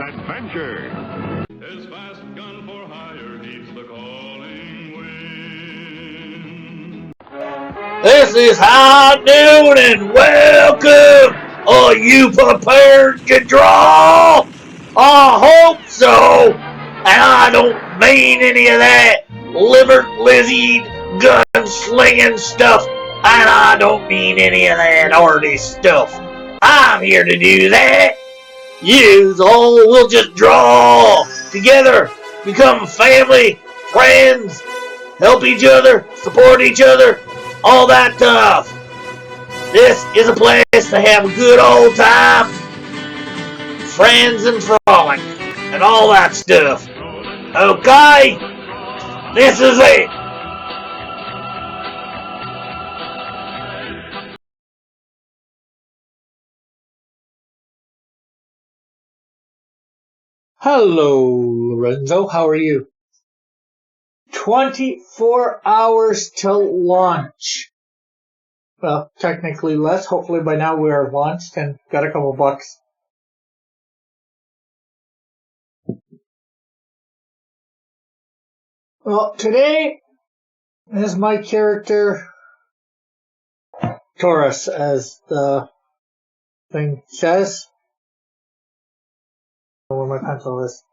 adventure. His fast gun for hire heeds the calling wind. This is High Noon and welcome! Are you prepared to draw? I hope so! And I don't mean any of that liver-lizzied, gun-slinging stuff, and I don't mean any of that artist stuff. I'm here to do that. Yous all will just draw together, become family, friends, help each other, support each other, all that stuff. This is a place to have a good old time, friends and frolic, and all that stuff. Okay? This is it. Hello, Lorenzo. How are you? 24 hours till launch. Well, technically less. Hopefully by now we are launched and got a couple bucks. Well, today is my character Taurus, as the thing says. I don't know where my pencil is.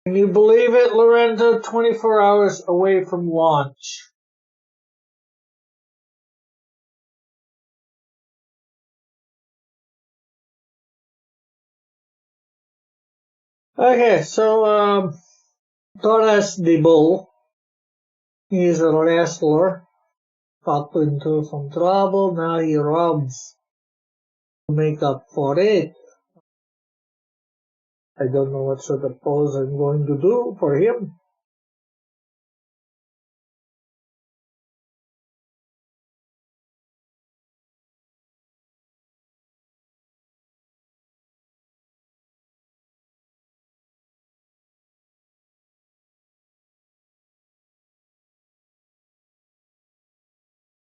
Can you believe it, Lorenzo? 24 hours away from launch. Okay, so, Taurus the Bull. He's a wrestler. Got into some trouble, now he robs to make up for it. I don't know what sort of pose I'm going to do for him.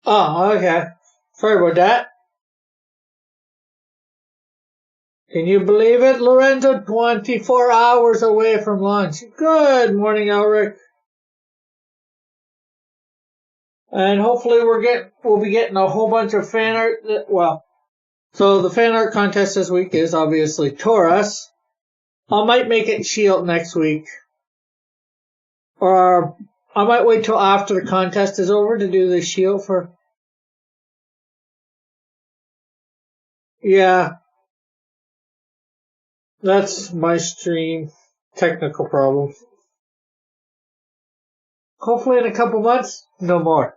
Oh, okay. Sorry about that. Can you believe it, Lorenzo? 24 hours away from launch. Good morning, Elric. And hopefully we'll be getting a whole bunch of fan art. Well, so the fan art contest this week is obviously Taurus. I might make it Shield next week. Or I might wait till after the contest is over to do the Shield for... Yeah. That's my stream. Technical problem. Hopefully in a couple months, no more.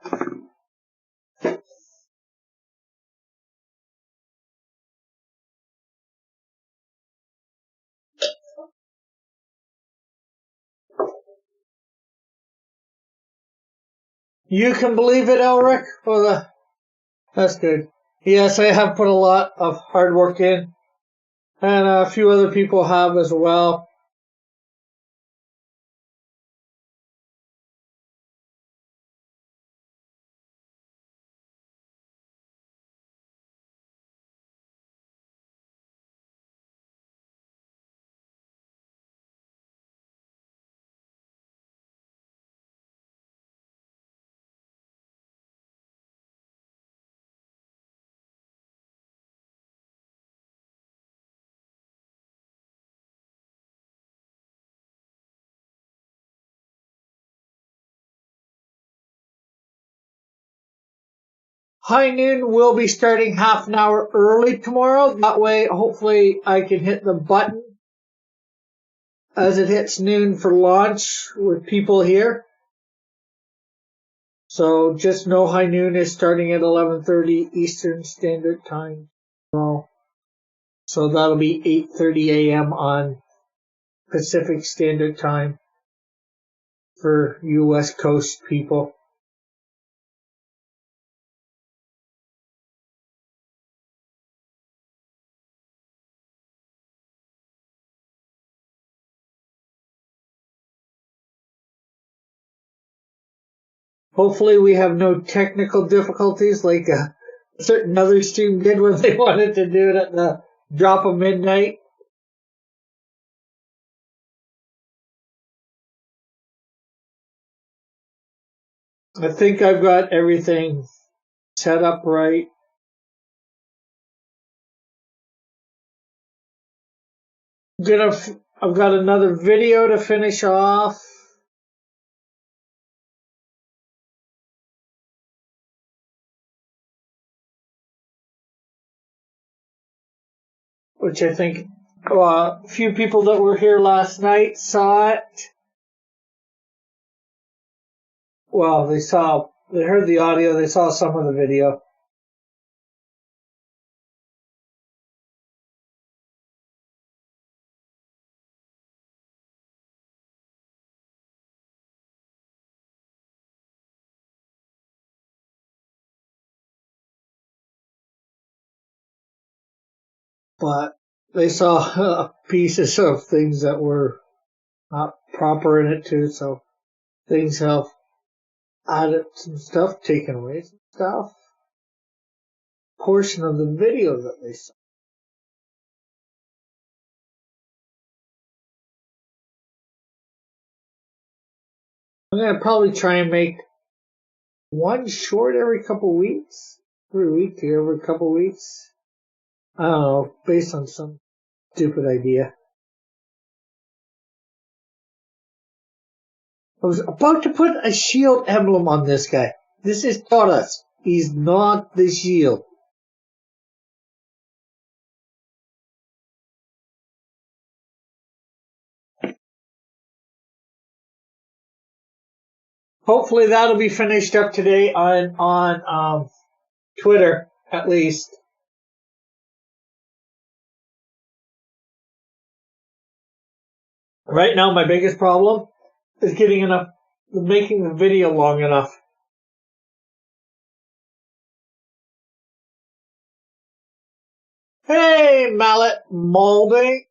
You can believe it, Elric? That's good. Yes, I have put a lot of hard work in. And a few other people have as well. High Noon will be starting half an hour early tomorrow. That way, hopefully, I can hit the button as it hits noon for launch with people here. So just know High Noon is starting at 11:30 Eastern Standard Time tomorrow. So that'll be 8:30 a.m. on Pacific Standard Time for U.S. Coast people. Hopefully we have no technical difficulties like a certain other stream did when they wanted to do it at the drop of midnight. I think I've got everything set up right. I've got another video to finish off. Which I think a few people that were here last night saw it. Well, they heard the audio, they saw some of the video. But they saw pieces of things that were not proper in it too, so things have added some stuff, taken away some stuff. Portion of the video that they saw. I'm gonna probably try and make one short every couple weeks, every couple weeks. I don't know, based on some stupid idea. I was about to put a shield emblem on this guy. This is Taurus. He's not the shield. Hopefully that'll be finished up today on Twitter, at least. Right now, my biggest problem is making the video long enough. Hey, mallet modeling.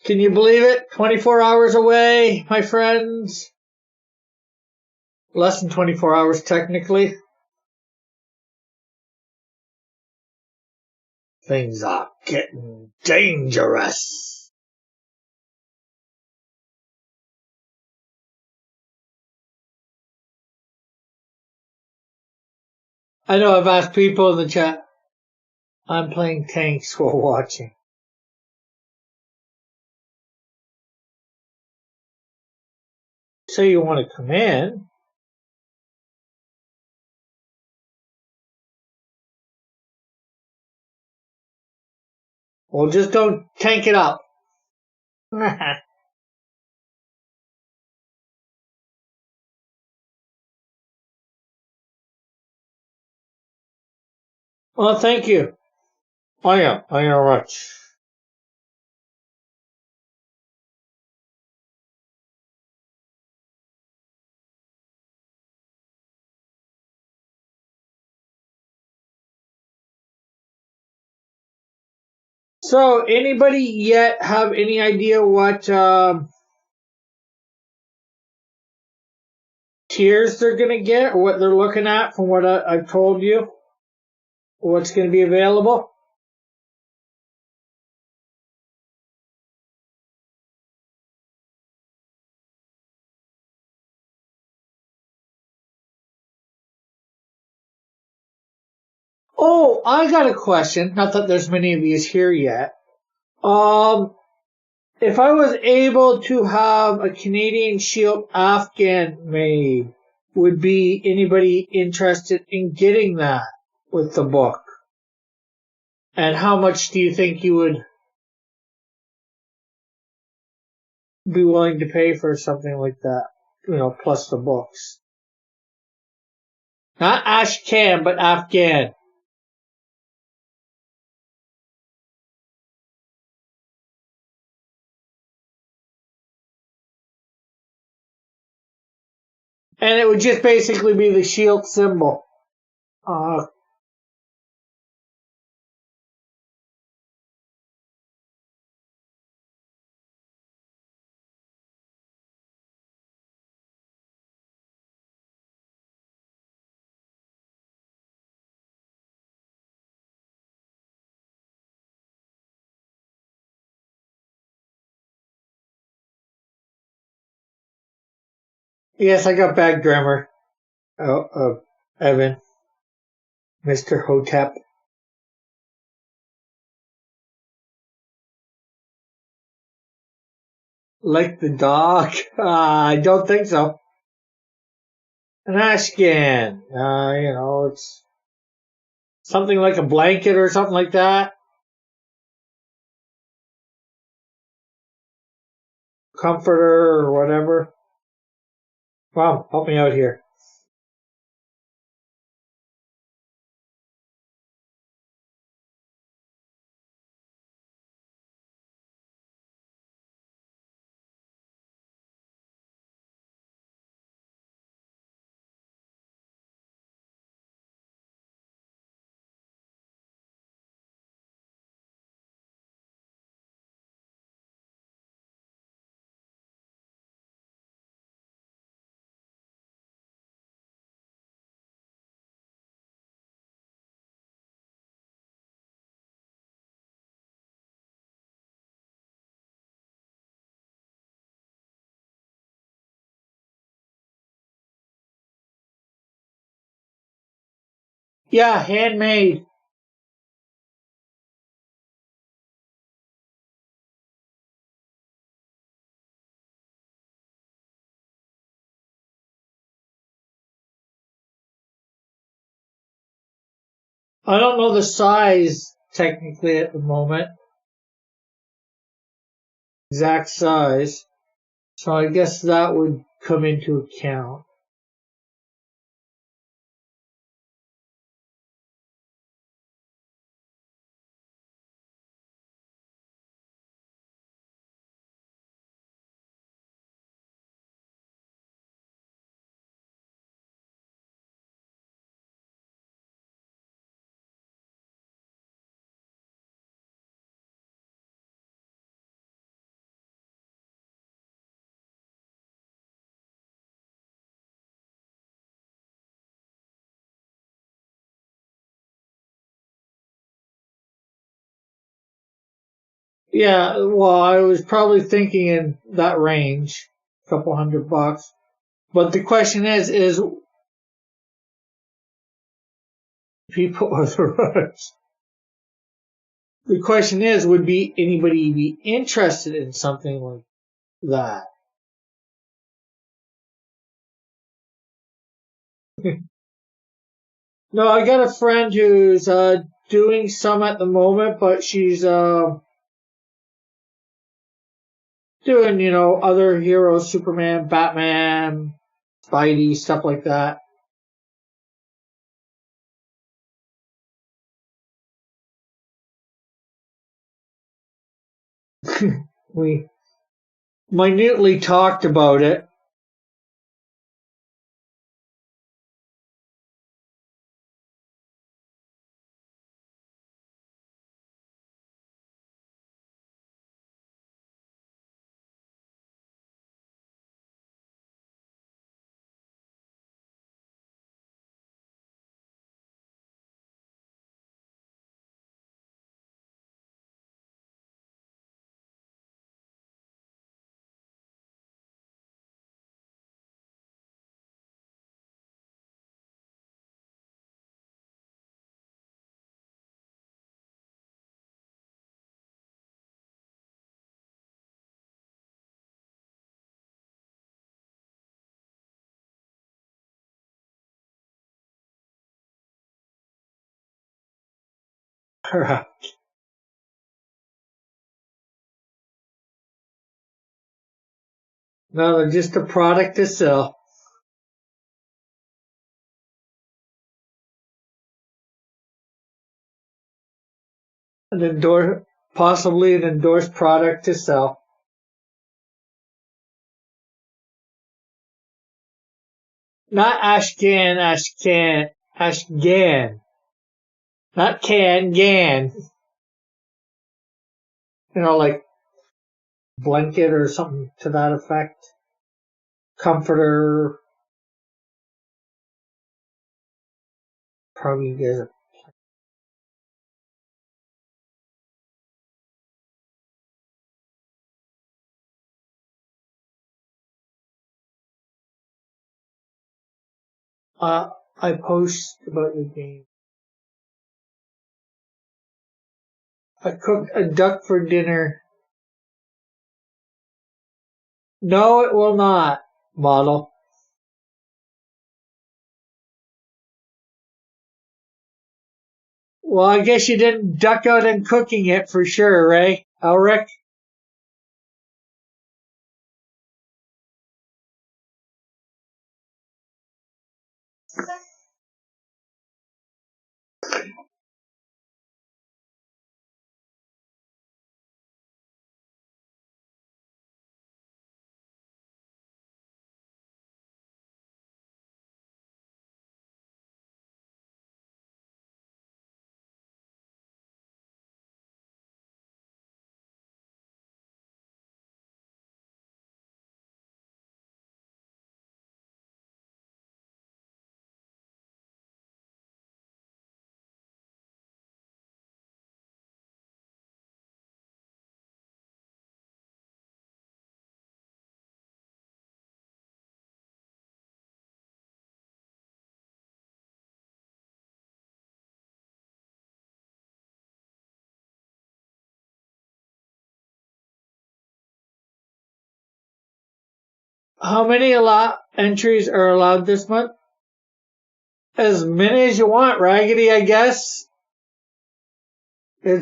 Can you believe it? 24 hours away, my friends. Less than 24 hours, technically. Things are getting dangerous. I know I've asked people in the chat. I'm playing tanks while watching. So you want to come in? Well, just don't tank it up. Well, thank you. Thank you very much. So, anybody yet have any idea what tiers they're going to get or what they're looking at from what I've told you? What's going to be available? Oh, I got a question. Not that there's many of you here yet. If I was able to have a Canadian Shield Afghan made, would be anybody interested in getting that with the book? And how much do you think you would be willing to pay for something like that? Plus the books. Not Ashcan, but Afghan. And it would just basically be the shield symbol. Yes, I got bad grammar. Evan, Mr. Hotep. Like the dog? I don't think so. An ashcan. It's something like a blanket or something like that. Comforter or whatever. Wow, help me out here. Yeah, handmade. I don't know the size technically at the moment, exact size. So I guess that would come into account. Yeah, well, I was probably thinking in that range, a couple $100. But the question is people are the rush. The question is, would be anybody be interested in something like that? No, I got a friend who's doing some at the moment, but she's doing, other heroes, Superman, Batman, Spidey, stuff like that. We minutely talked about it. No, they're just a product to sell. An possibly an endorsed product to sell. Not Ashgan. Not Gan. Like blanket or something to that effect. Comforter. Probably is. I post about your game. I cooked a duck for dinner. No, it will not, model. Well, I guess you didn't duck out and cooking it for sure, right, Elric? How many entries are allowed this month? As many as you want, Raggedy, I guess. They'll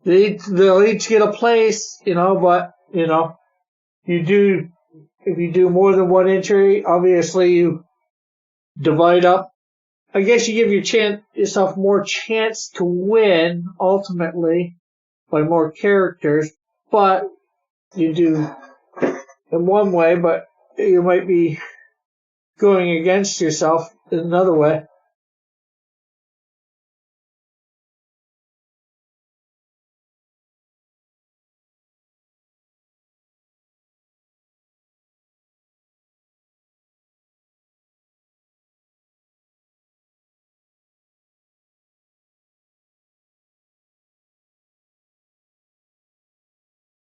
each get a place, but, if you do more than one entry, obviously you divide up. I guess you give yourself more chance to win, ultimately, by more characters, but you do in one way, but you might be going against yourself in another way.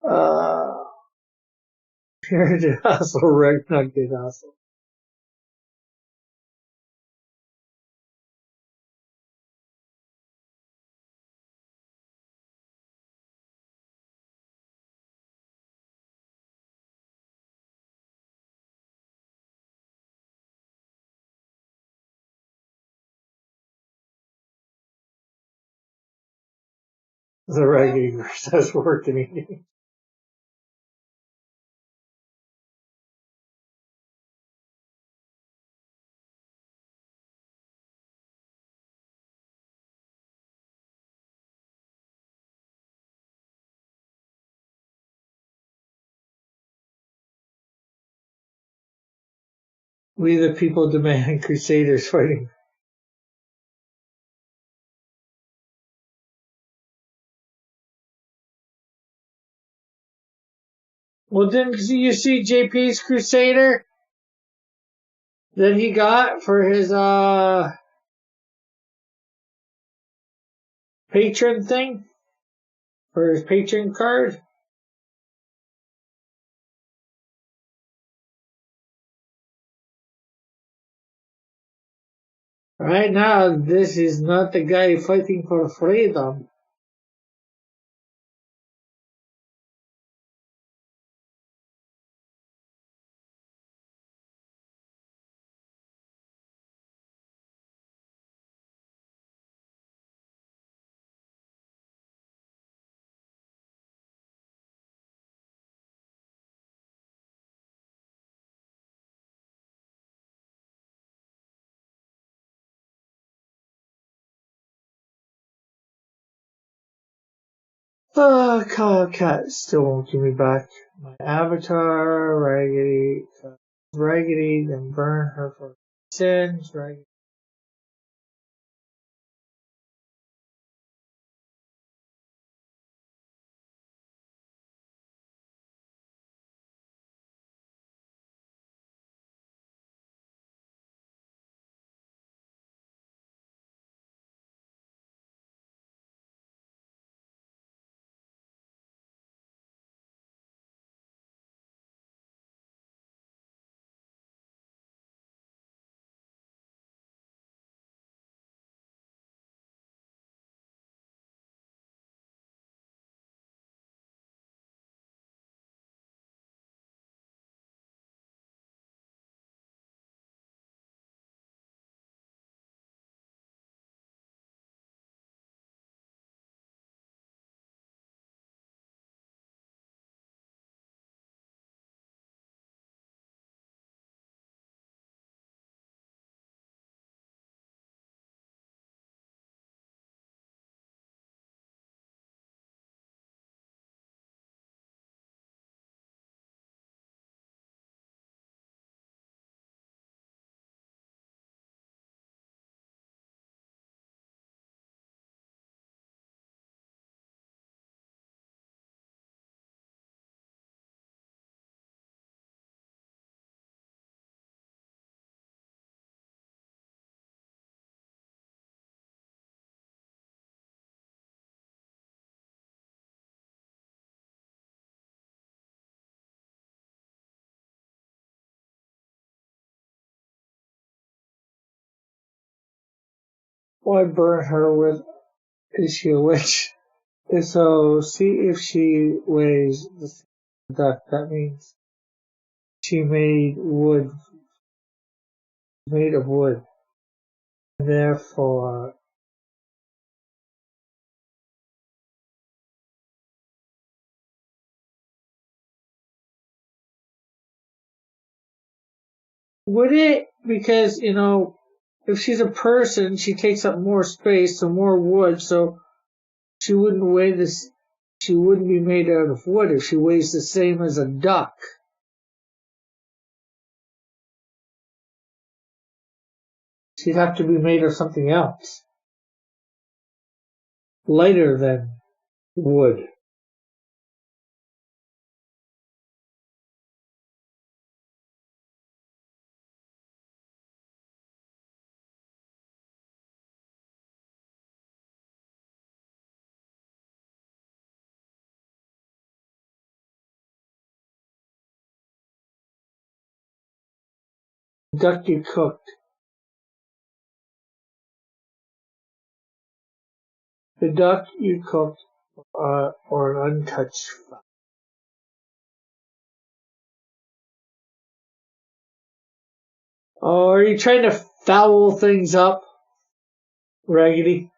Uh, Here to hustle, Rick, not get hustle. The regular says working. We the people demand crusaders fighting. Well, didn't you see JP's crusader that he got for his patron thing? For his patron card? Right now, this is not the guy fighting for freedom. Cat still won't give me back my avatar. Raggedy, then burn her for sins. Raggedy. Why burn her with? Is she a witch? If so, see if she weighs the same duck. That means she made of wood. And therefore, would it? Because, if she's a person, she takes up more space, so more wood, so she wouldn't weigh this. She wouldn't be made out of wood if she weighs the same as a duck. She'd have to be made of something else, lighter than wood. Duck you cooked. The duck you cooked, or an untouched fowl. Oh, are you trying to foul things up, Raggedy?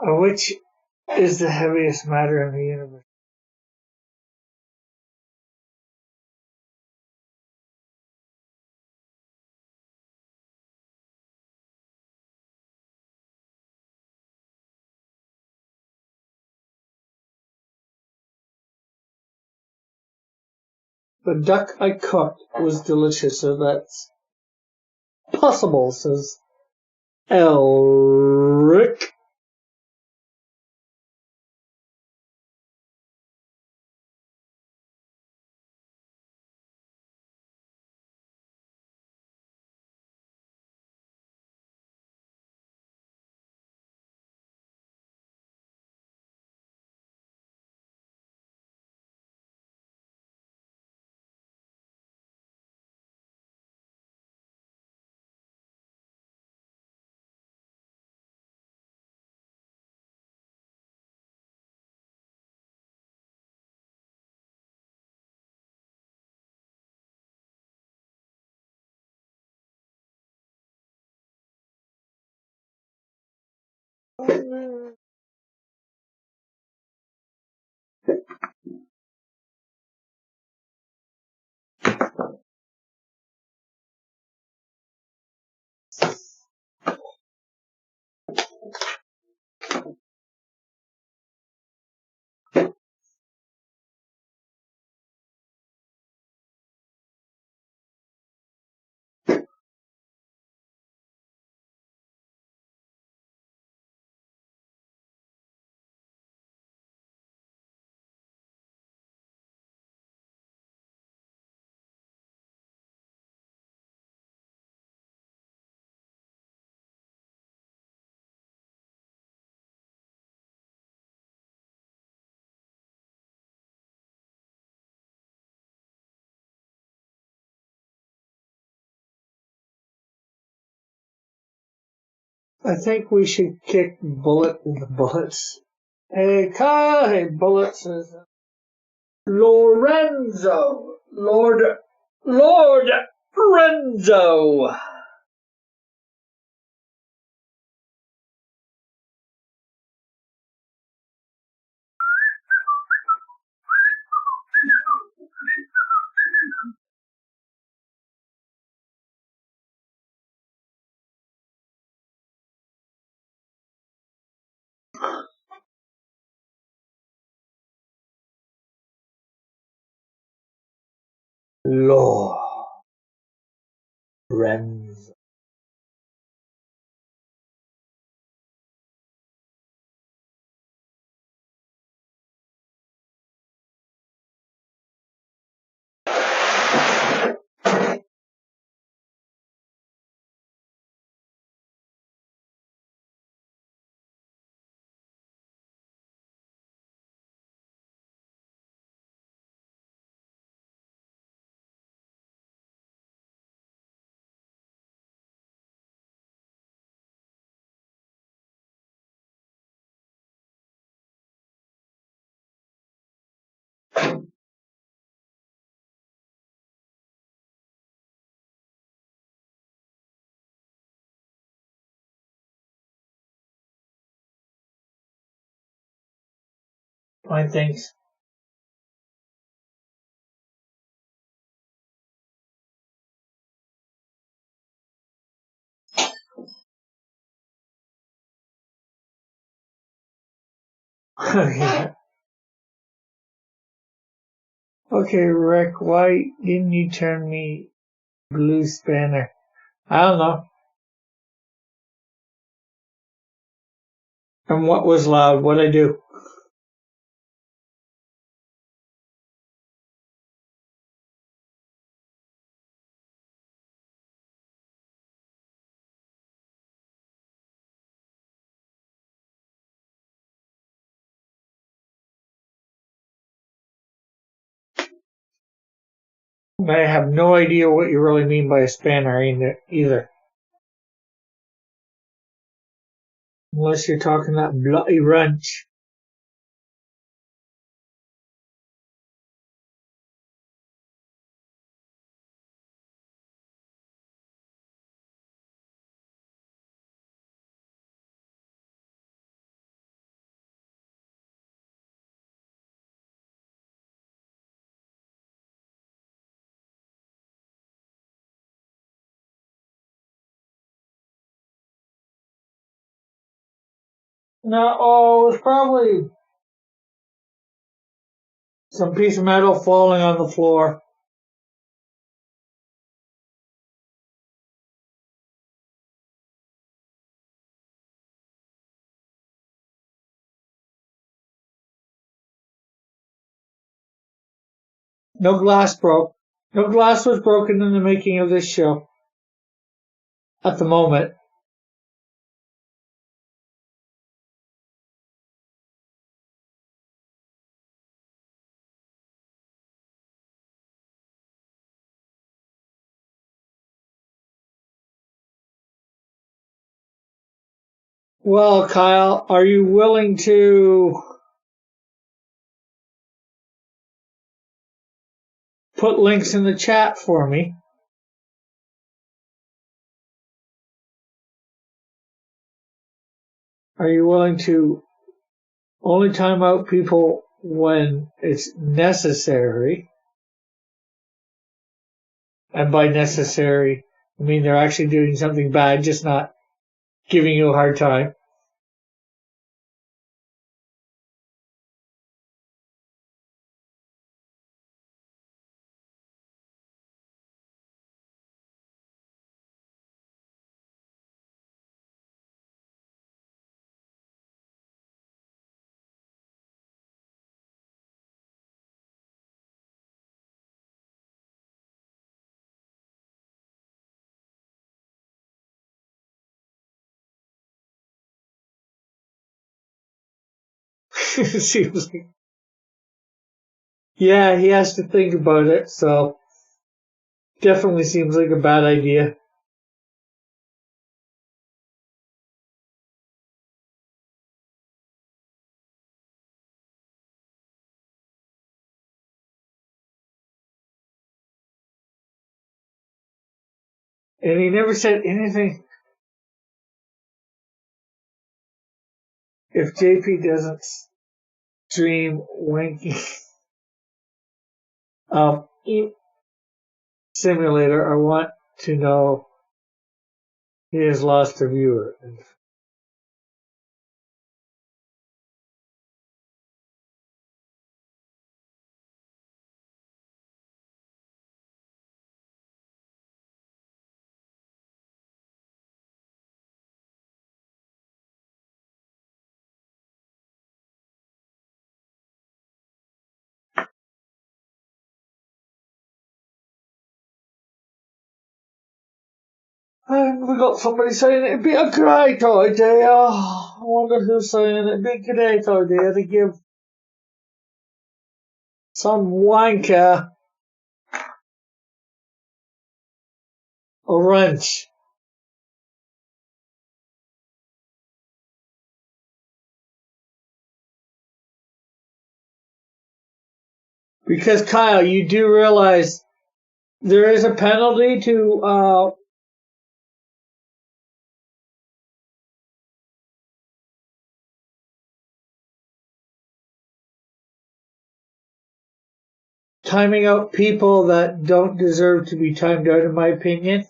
Which is the heaviest matter in the universe? The duck I cooked was delicious, so that's possible, says Elric. I think we should kick Bullet in the bullets. Hey, Kyle, hey, Bullet says Lorenzo, Lord Renzo. Lord. Friends. Fine, thanks. Okay, Rick, why didn't you turn me blue spanner? I don't know. And what was loud? What'd I do? I have no idea what you really mean by a spanner either. Unless you're talking that bloody wrench. No, oh, it was probably some piece of metal falling on the floor. No glass broke. No glass was broken in the making of this show. At the moment. Well, Kyle, are you willing to put links in the chat for me? Are you willing to only time out people when it's necessary? And by necessary, I mean they're actually doing something bad, just not giving you a hard time. Seems like, yeah, he has to think about it, so definitely seems like a bad idea. And he never said anything. If JP doesn't stream Winky Eat Simulator, I want to know he has lost a viewer. And we got somebody saying it'd be a great idea. I wonder who's saying it'd be a great idea to give some wanker a wrench. Because, Kyle, you do realize there is a penalty to timing out people that don't deserve to be timed out, in my opinion.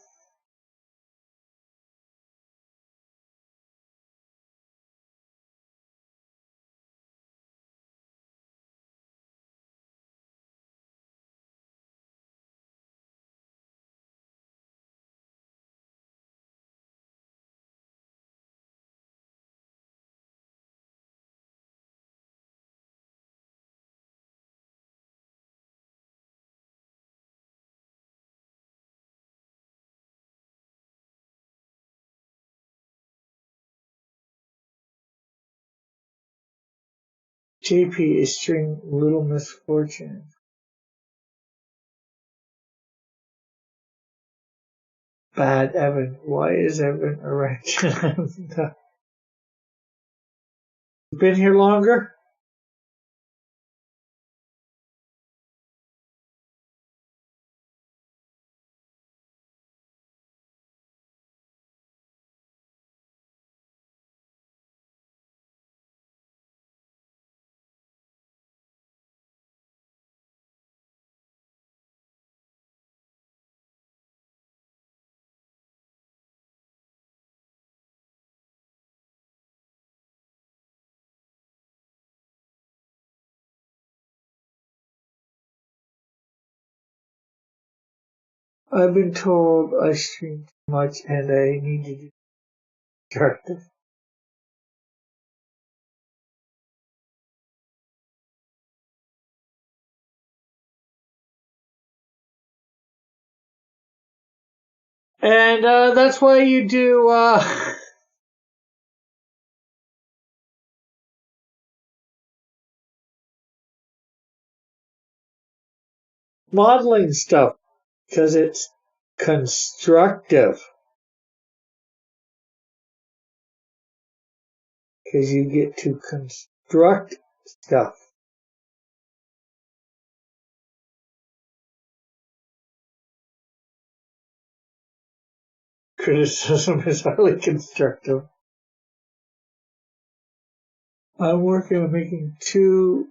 JP is string Little Misfortune. Bad Evan. Why is Evan a wrench? Been here longer? I've been told I stream too much and I need to be constructive. And that's why you do modeling stuff, because it's constructive. Because you get to construct stuff. Criticism is highly constructive. I'm working on making 2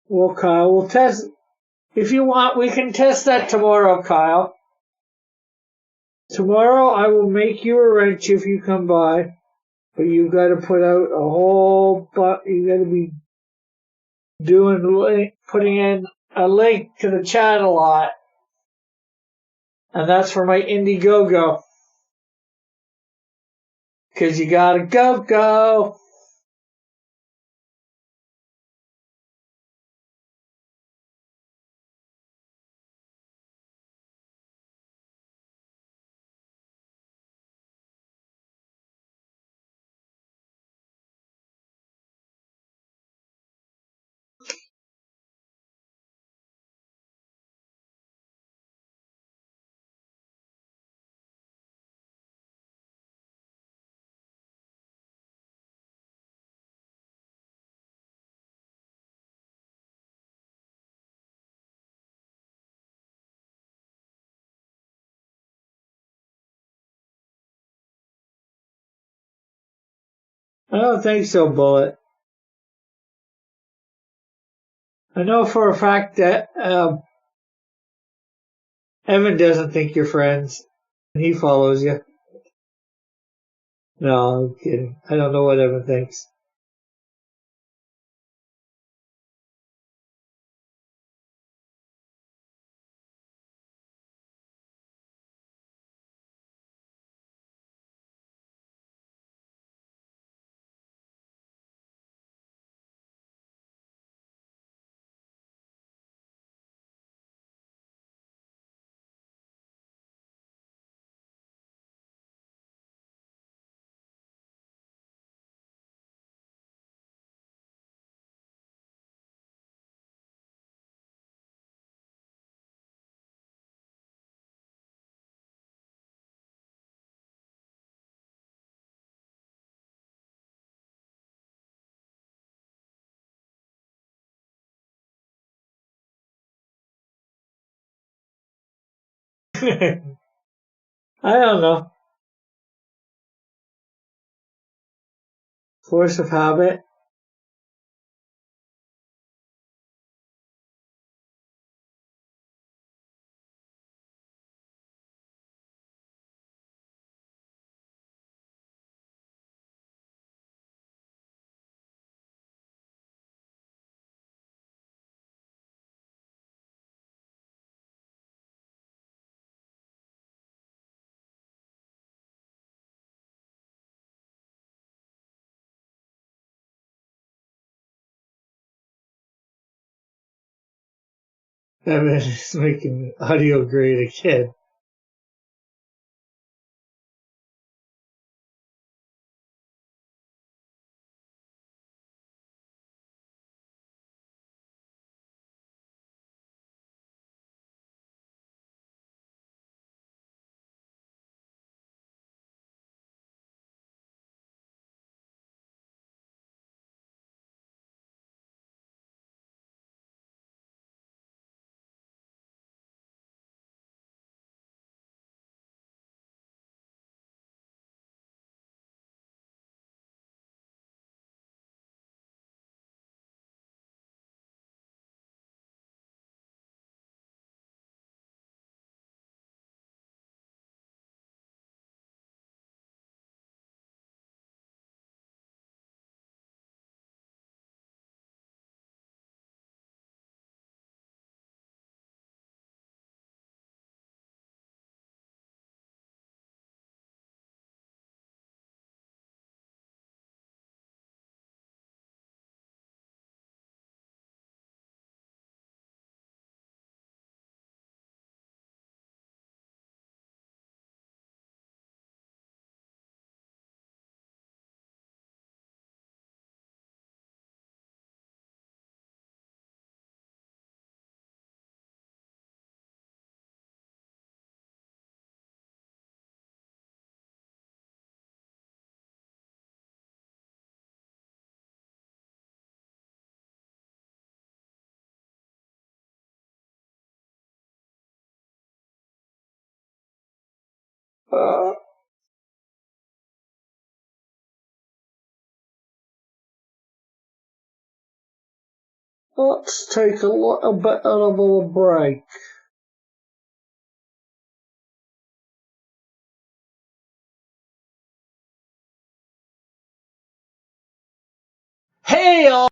Well, Kyle, we'll test. If you want, we can test that tomorrow, Kyle. Tomorrow I will make you a wrench if you come by, but you've got to put out a whole. You got to be putting in a link to the chat a lot, and that's for my Indiegogo. Because you gotta go. I don't think so, Bullet. I know for a fact that Evan doesn't think you're friends. He follows you. No, I'm kidding. I don't know what Evan thinks. I don't know. Force of habit. Evan is making audio great again. Uh, let's take a little bit of a break. Hey, all.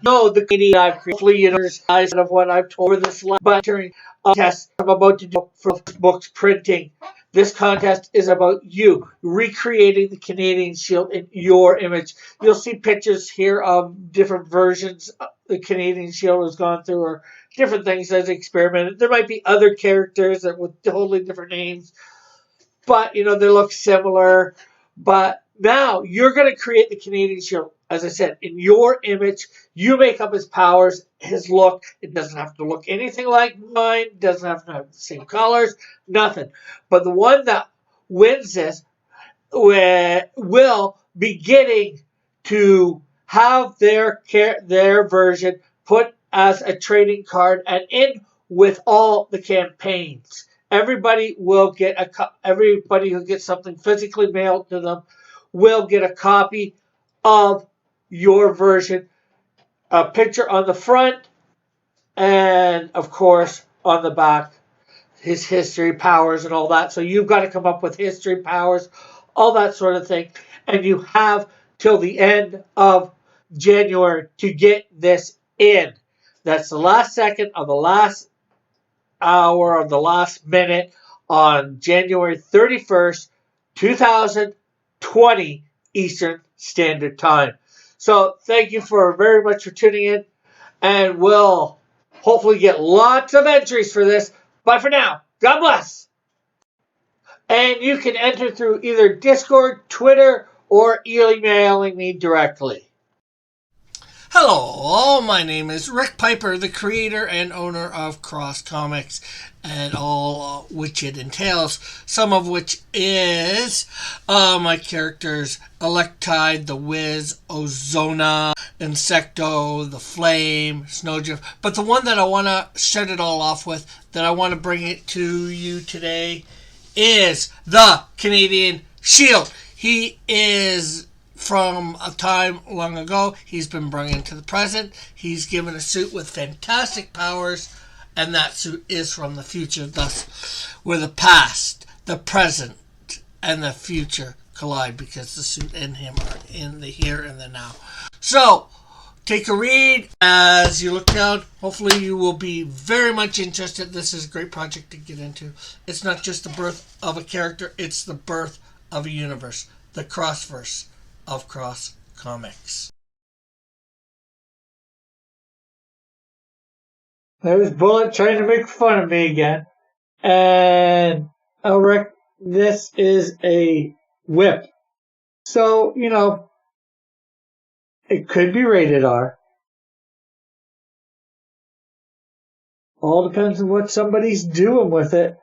No, the Canadian I've created. Hopefully, you know, eyes of what I've told over this last but during a test I'm about to do for books printing. This contest is about you recreating the Canadian Shield in your image. You'll see pictures here of different versions the Canadian Shield has gone through, or different things as experimented. There might be other characters that with totally different names, but you know they look similar. But now you're going to create the Canadian Shield, as I said, in your image. You make up his powers, his look. It doesn't have to look anything like mine. Doesn't have to have the same colors. Nothing. But the one that wins this will be getting to have their version put as a trading card, and in with all the campaigns. Everybody will get everybody who gets something physically mailed to them will get a copy of your version, a picture on the front, and of course on the back, his history powers and all that. So you've got to come up with history powers, all that sort of thing. And you have till the end of January to get this in. That's the last second of the last hour of the last minute on January 31st, 2020 Eastern Standard Time. So thank you for very much for tuning in, and we'll hopefully get lots of entries for this. But for now, God bless. And you can enter through either Discord, Twitter, or emailing me directly. Hello, my name is Rick Piper, the creator and owner of Cross Comics, and all which it entails, some of which is my characters Electide, the Wiz, Ozona, Insecto, the Flame, Snowdrift. But the one that I want to start it all off with, that I want to bring it to you today, is the Canadian Shield. He is from a time long ago. He's been brought into the present. He's given a suit with fantastic powers, and that suit is from the future. Thus, where the past, the present, and the future collide, because the suit and him are in the here and the now. So, take a read as you look down. Hopefully you will be very much interested. This is a great project to get into. It's not just the birth of a character, it's the birth of a universe. The Crossverse of Cross Comics. There's Bullet trying to make fun of me again. And this is a whip. So, it could be rated R. All depends on what somebody's doing with it.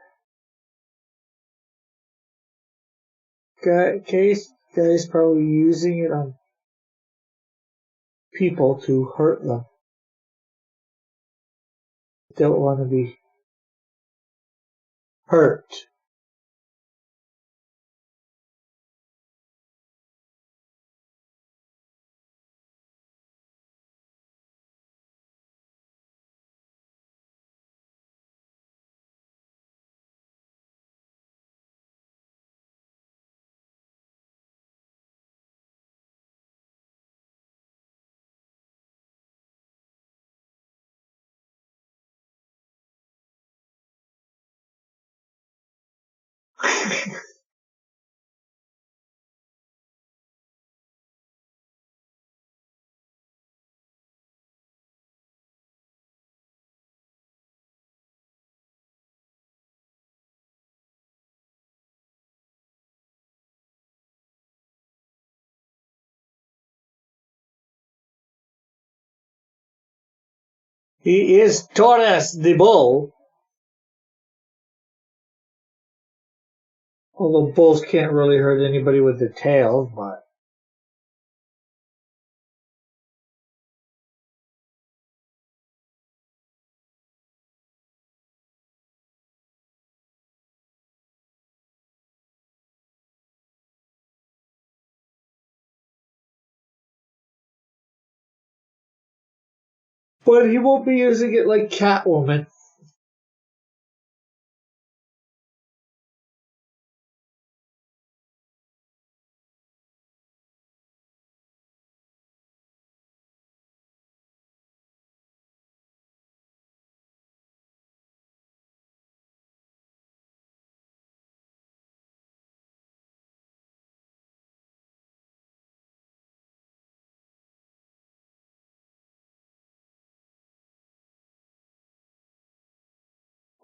Guy's probably using it on people to hurt them. Don't want to be hurt. He is Taurus the bull. Although bulls can't really hurt anybody with their tails, but he won't be using it like Catwoman.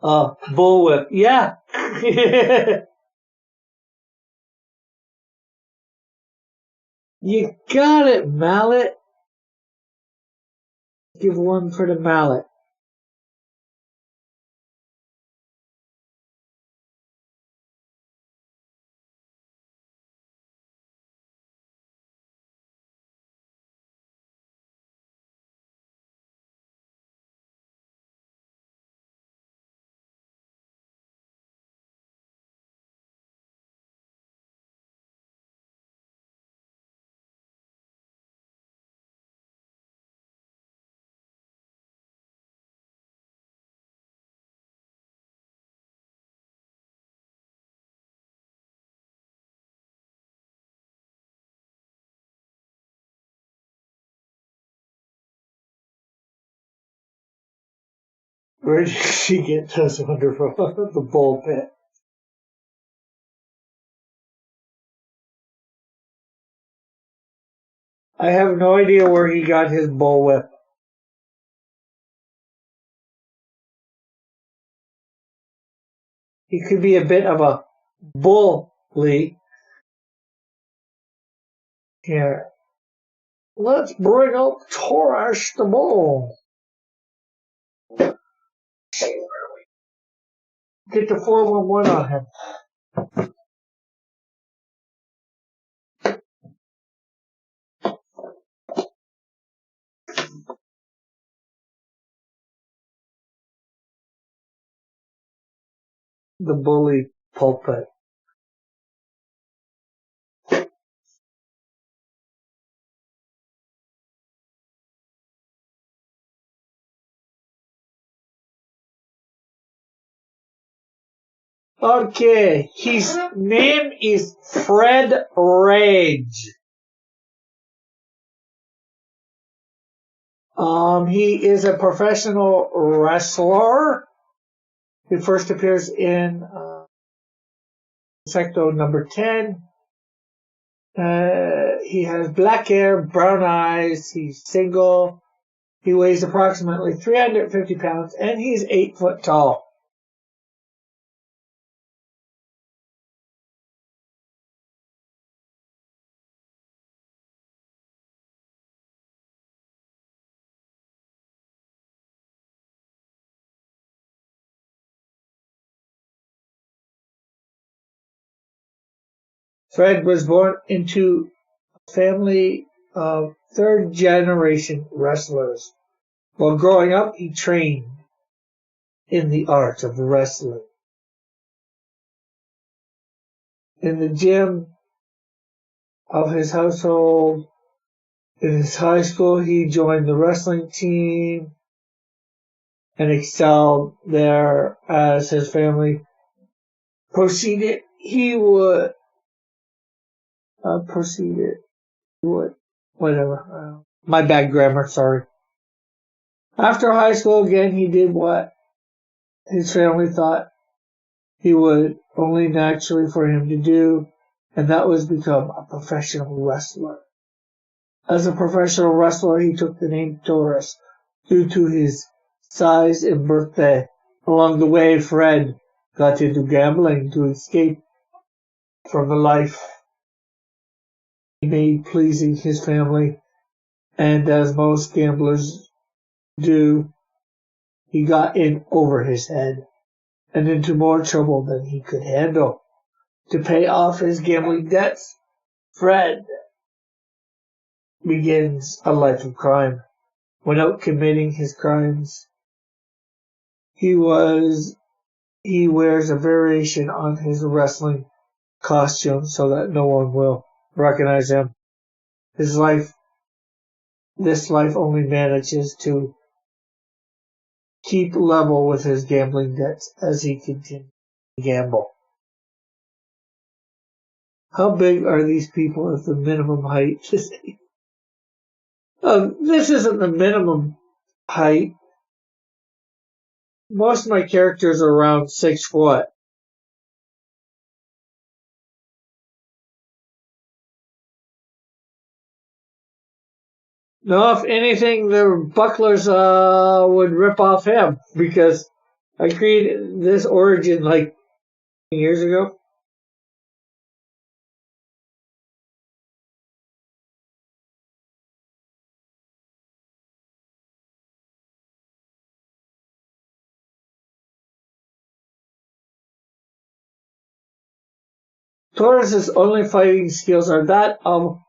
Bullwhip. Yeah. You got it, Mallet. Give one for the Mallet. Where did she get those wonderful the bull pit? I have no idea where he got his bullwhip. He could be a bit of a bully. Here, let's bring up Taurus the bull. Get the 411 on him. The bully pulpit. Okay, his name is Fred Rage. He is a professional wrestler. He first appears in Secto number 10. He has black hair, brown eyes. He's single. He weighs approximately 350 pounds, and he's 8 foot tall. Fred was born into a family of third-generation wrestlers. While growing up, he trained in the art of wrestling. In the gym of his household, in his high school, he joined the wrestling team and excelled there as his family proceeded. Whatever. My bad grammar, sorry. After high school, again, he did what his family thought he would only naturally for him to do, and that was become a professional wrestler. As a professional wrestler, he took the name Taurus due to his size and birthday. Along the way, Fred got into gambling to escape from the life he made pleasing his family, and as most gamblers do, he got in over his head and into more trouble than he could handle. To pay off his gambling debts, Fred begins a life of crime. When out committing his crimes, he wears a variation on his wrestling costume so that no one will recognize him. This life only manages to keep level with his gambling debts as he continues to gamble. How big are these people at the minimum height? This isn't the minimum height. Most of my characters are around 6 foot. No, if anything, the bucklers would rip off him because I created this origin like years ago. Taurus's only fighting skills are that of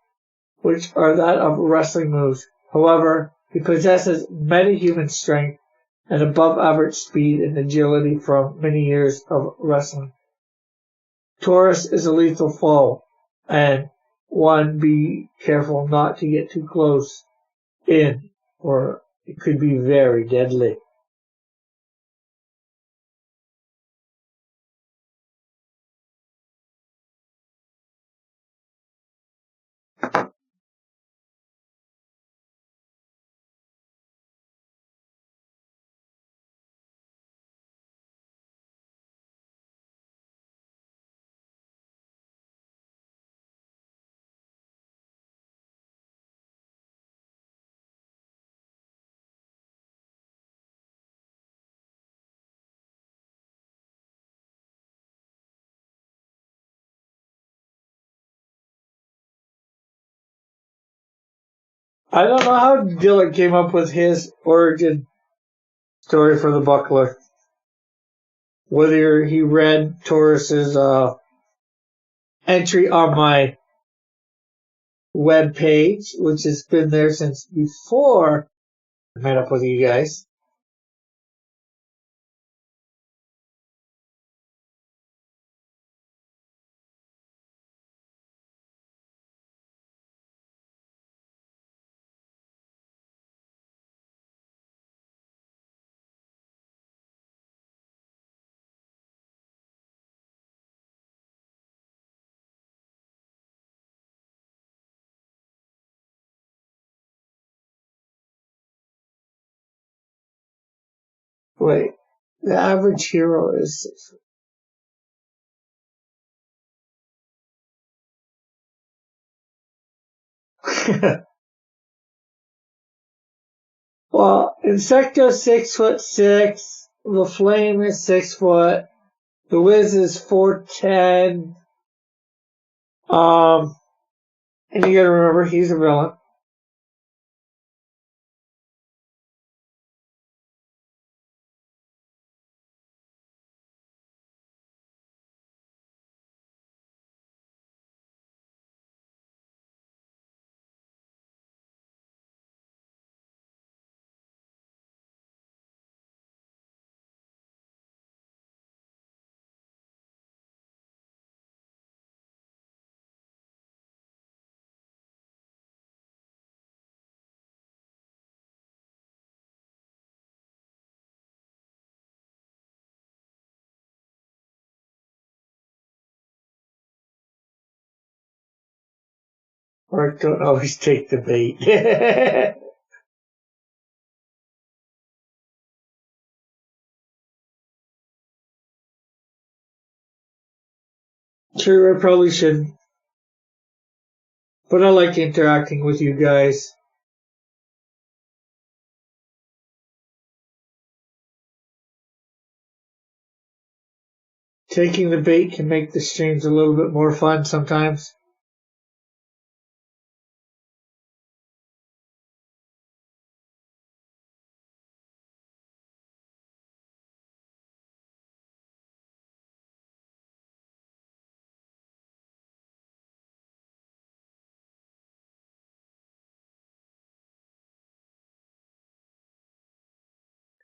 wrestling moves. However, he possesses metahuman strength and above average speed and agility from many years of wrestling. Taurus is a lethal foe, and one be careful not to get too close in, or it could be very deadly. I don't know how Dylan came up with his origin story for the buckler. Whether he read Taurus's entry on my web page, which has been there since before I met up with you guys. Wait, the average hero is 6 Well, Insecto's 6'6", the Flame is 6 foot, the Wiz is 4'10". And you gotta remember he's a villain. Or don't always take the bait. True, I probably shouldn't. But I like interacting with you guys. Taking the bait can make the streams a little bit more fun sometimes.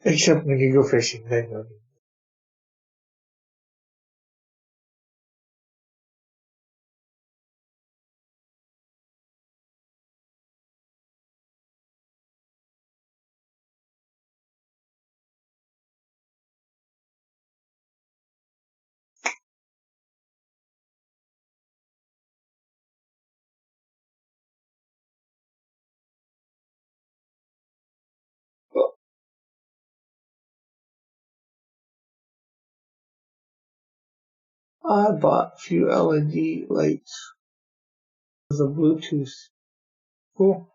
Except when you go fishing, then no need. I bought a few LED lights with a Bluetooth. Cool.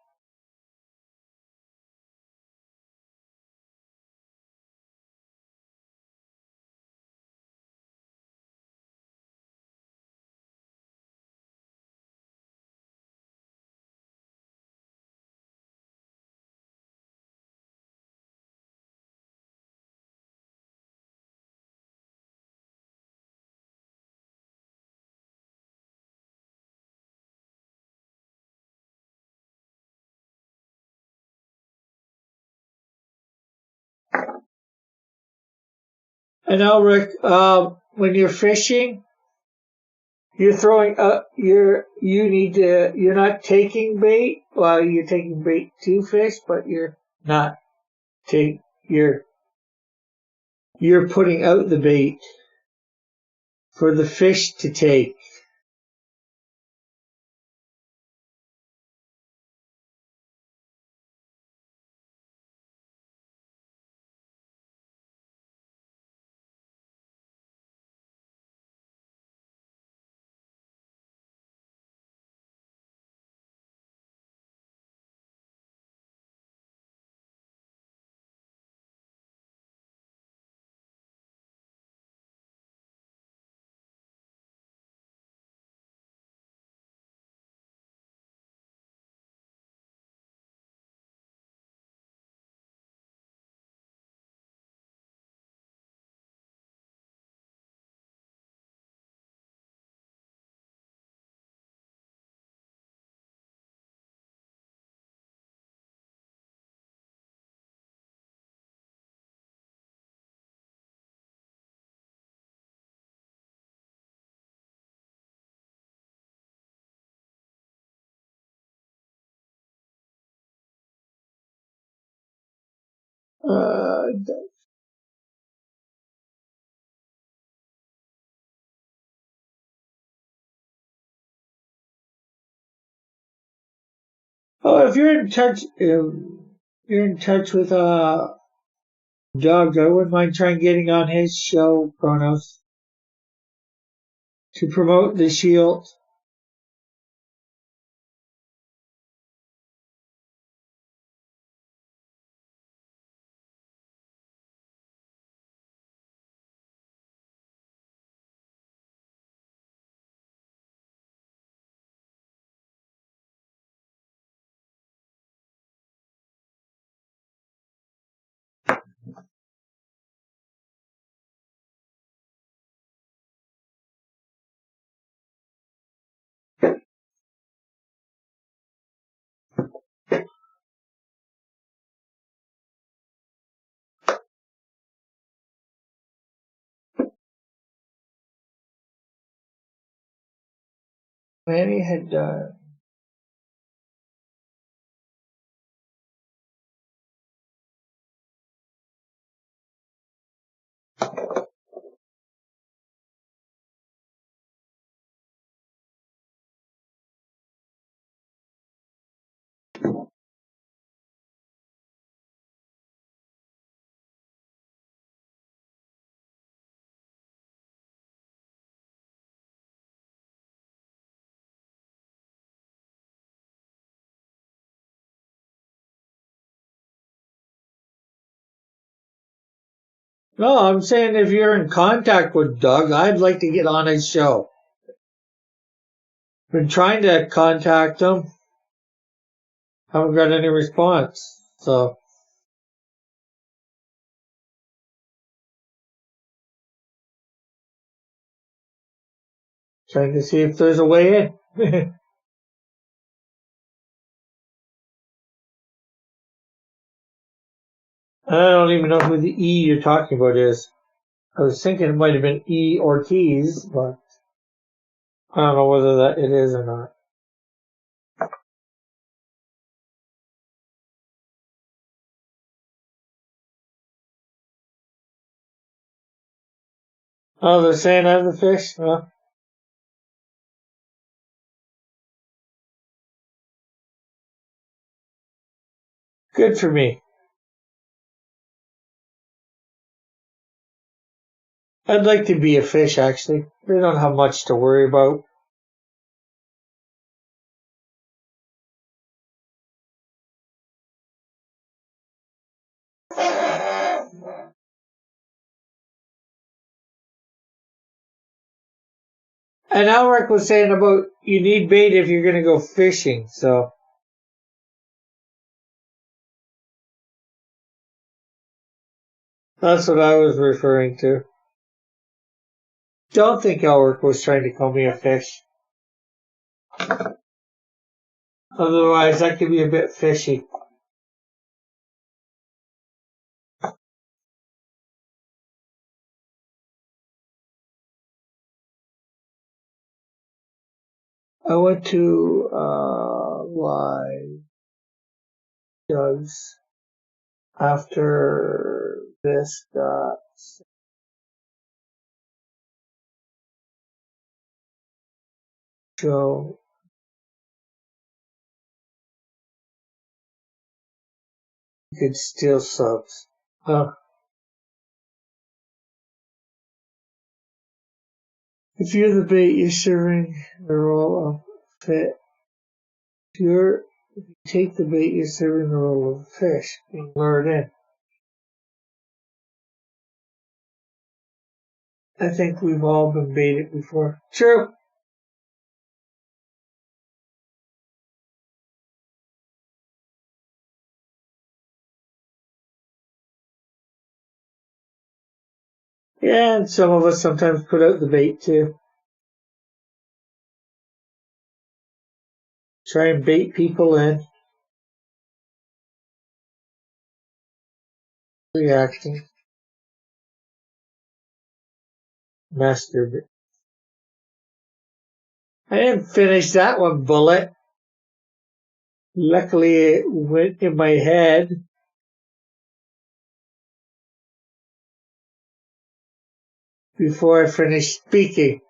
And now, Rick, when you're fishing, you're throwing you're not taking bait. Well, you're taking bait to fish, but you're not take, you're putting out the bait for the fish to take. Uh, oh, if you're in touch, with Doug, I wouldn't mind trying getting on his show, Kronos, to promote the Shield. Manny had No, I'm saying if you're in contact with Doug, I'd like to get on his show. Been trying to contact him, haven't got any response. So trying to see if there's a way in. I don't even know who the E you're talking about is. I was thinking it might have been E Ortiz, but I don't know whether that it is or not. Oh, they're saying I'm the fish? Well, good for me. I'd like to be a fish, actually. They don't have much to worry about. And Alric was saying about you need bait if you're going to go fishing, so that's what I was referring to. Don't think Alric was trying to call me a fish. Otherwise, that could be a bit fishy. I went to live Doug's after this show. You could steal subs. If you're the bait, you're serving the role of fish. If you take the bait, you're serving the role of fish, being lured in. I think we've all been baited before. True. Yeah, and some of us sometimes put out the bait too. Try and bait people in. Reacting. Masturbate. I didn't finish that one, Bullet. Luckily, it went in my head. before I finish speaking.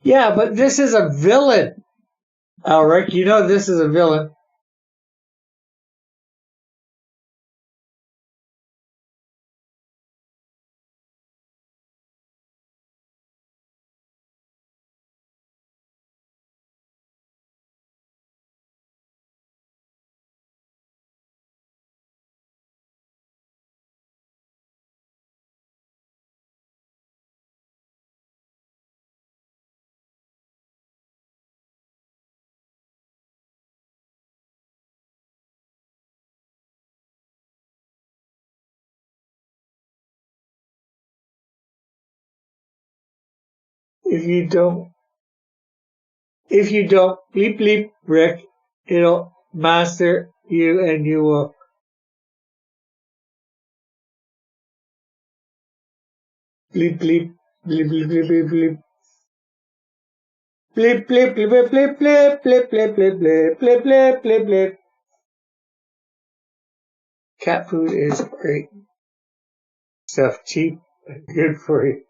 Yeah, but this is a villain, Alric. You know this is a villain. If you don't, bleep bleep, Rick, it'll master you and you will bleep bleep, bleep bleep bleep bleep bleep. Blip, blip, blip, blip, blip, blip, blip, blip, blip, blip, blip, blip, blip, blip. Cat food is great stuff, cheap and good for you.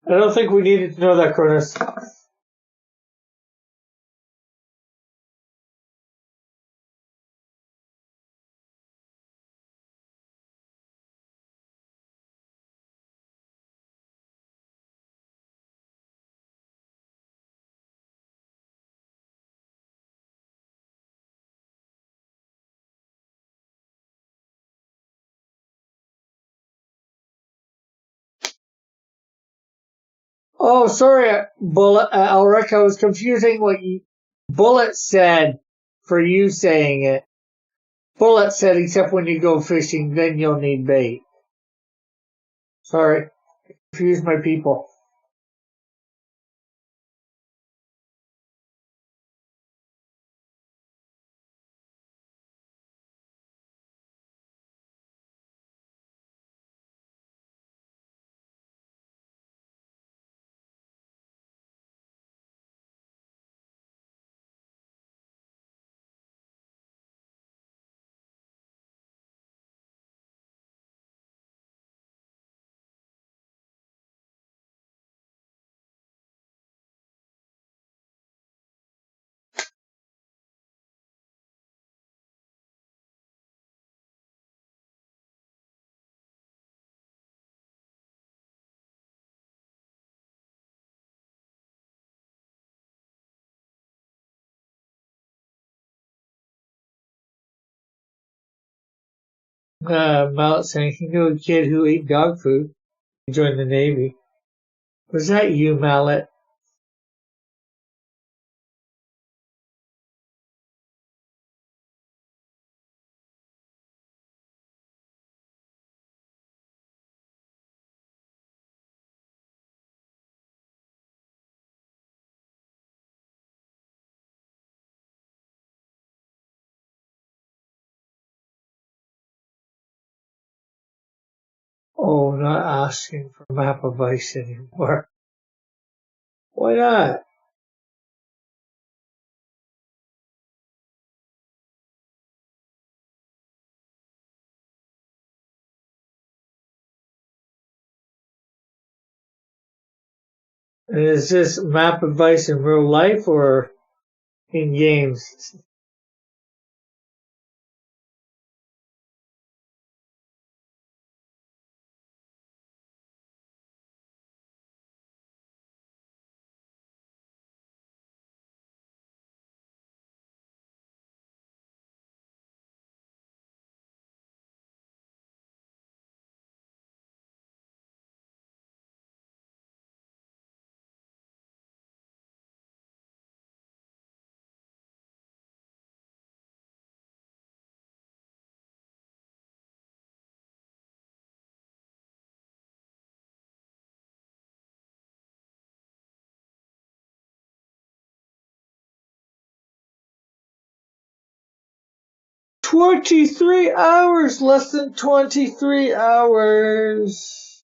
I don't think we needed to know that, Cronus. Oh, sorry, Bullet. Ulrich, I was confusing what Bullet said for you saying it. Bullet said, except when you go fishing, then you'll need bait. Sorry, confused my people. Mallet saying he knew a kid who ate dog food and joined the Navy. Was that you, Mallet? Oh, not asking for map advice anymore. Why not? And is this map advice in real life or in games? 23 hours, less than 23 hours.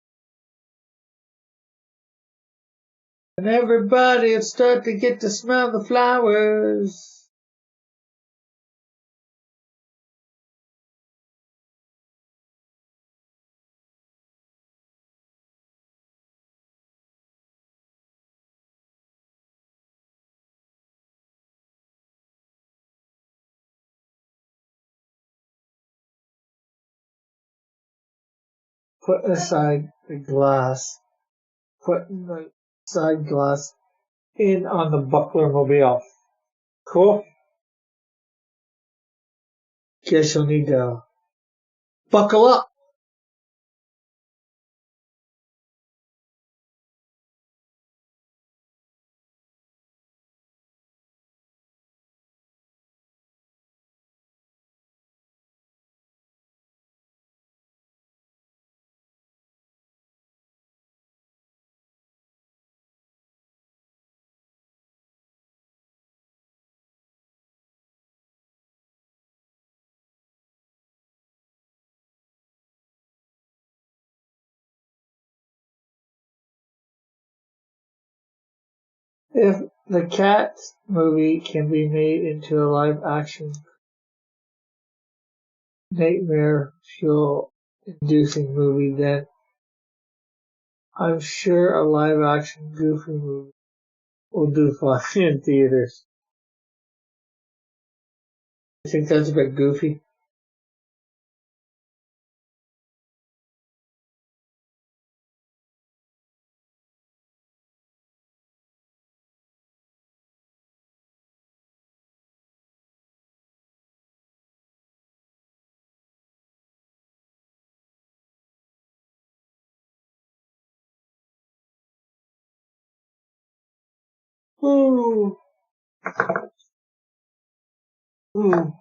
And everybody will start to get to smell the flowers. Putting aside the glass. Putting the side glass in on the buckler mobile. Cool? Guess you'll need to buckle up. If the Cats movie can be made into a live action nightmare fuel inducing movie, then I'm sure a live action Goofy movie will do fine in theaters. I think that's a bit goofy. Ooh. Ooh.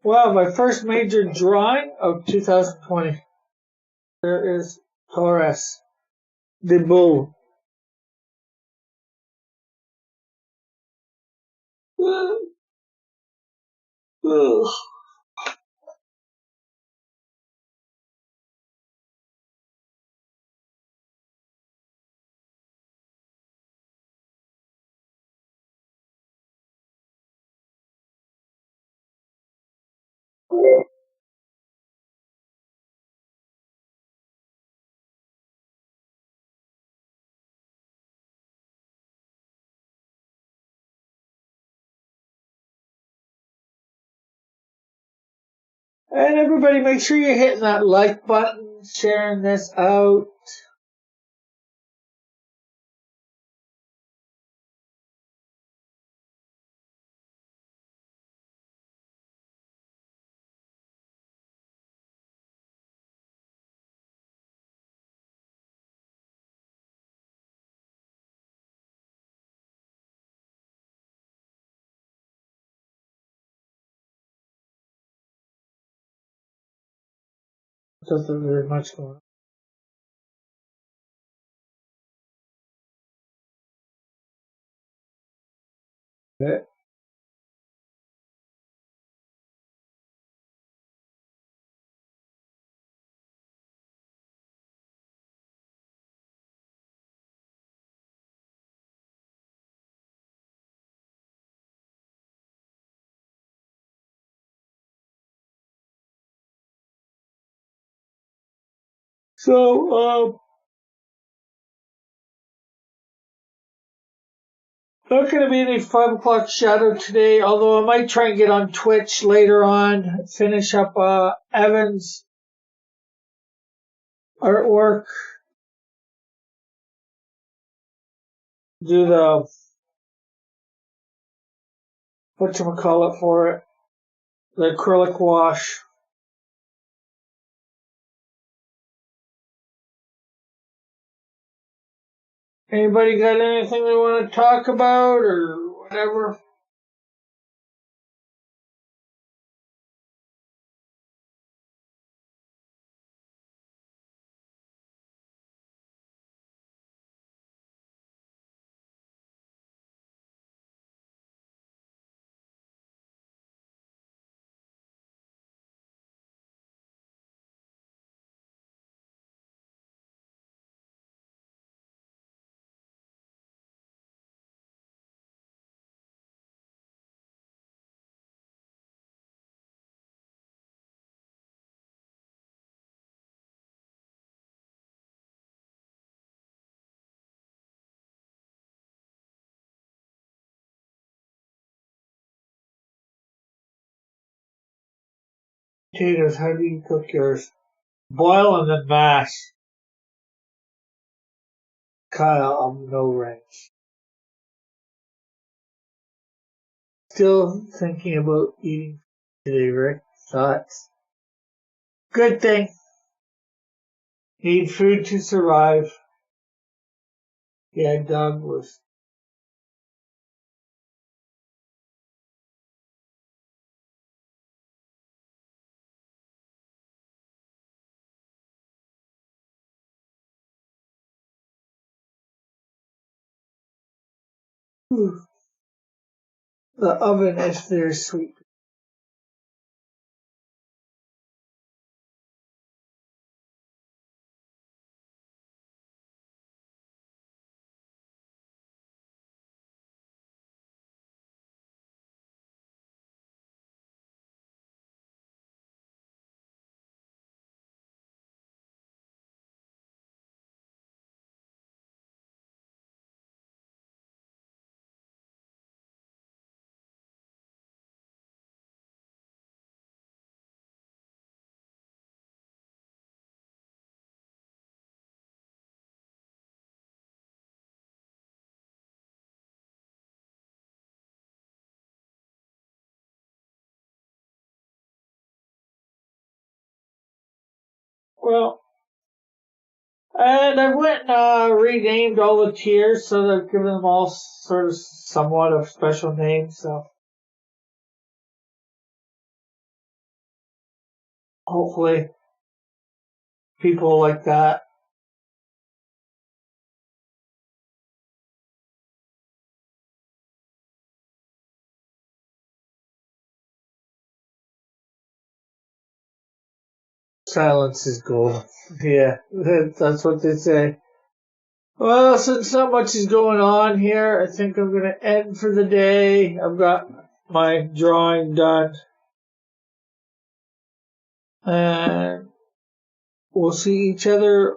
Well, my first major drawing of 2020. There is Taurus, the bull. And everybody make sure you're hitting that like button, sharing this out. Doesn't very much going on. So, not going to be any 5 o'clock shadow today, although I might try and get on Twitch later on, finish up Evan's artwork, do the, whatchamacallit for it, the acrylic wash. Anybody got anything they want to talk about or whatever? Potatoes, how do you cook yours? Boil and then mash. Kyle, I'm no ranch. Still thinking about eating today, Rick. Thoughts? Good thing. Need food to survive. Yeah, Doug was. Ooh, the oven is very sweet. Well, and I went and renamed all the tiers, so they've given them all sort of somewhat of special names. So hopefully people like that. Silence is gold. Yeah, that's what they say. Well, since not much is going on here, I think I'm going to end for the day. I've got my drawing done. And we'll see each other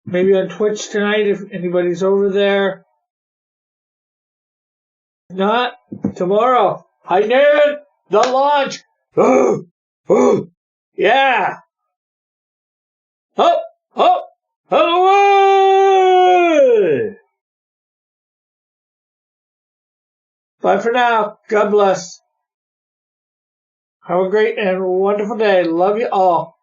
maybe on Twitch tonight if anybody's over there. If not, tomorrow. High noon, the launch. Yeah. Up, up, and away. Bye for now. God bless. Have a great and wonderful day. Love you all.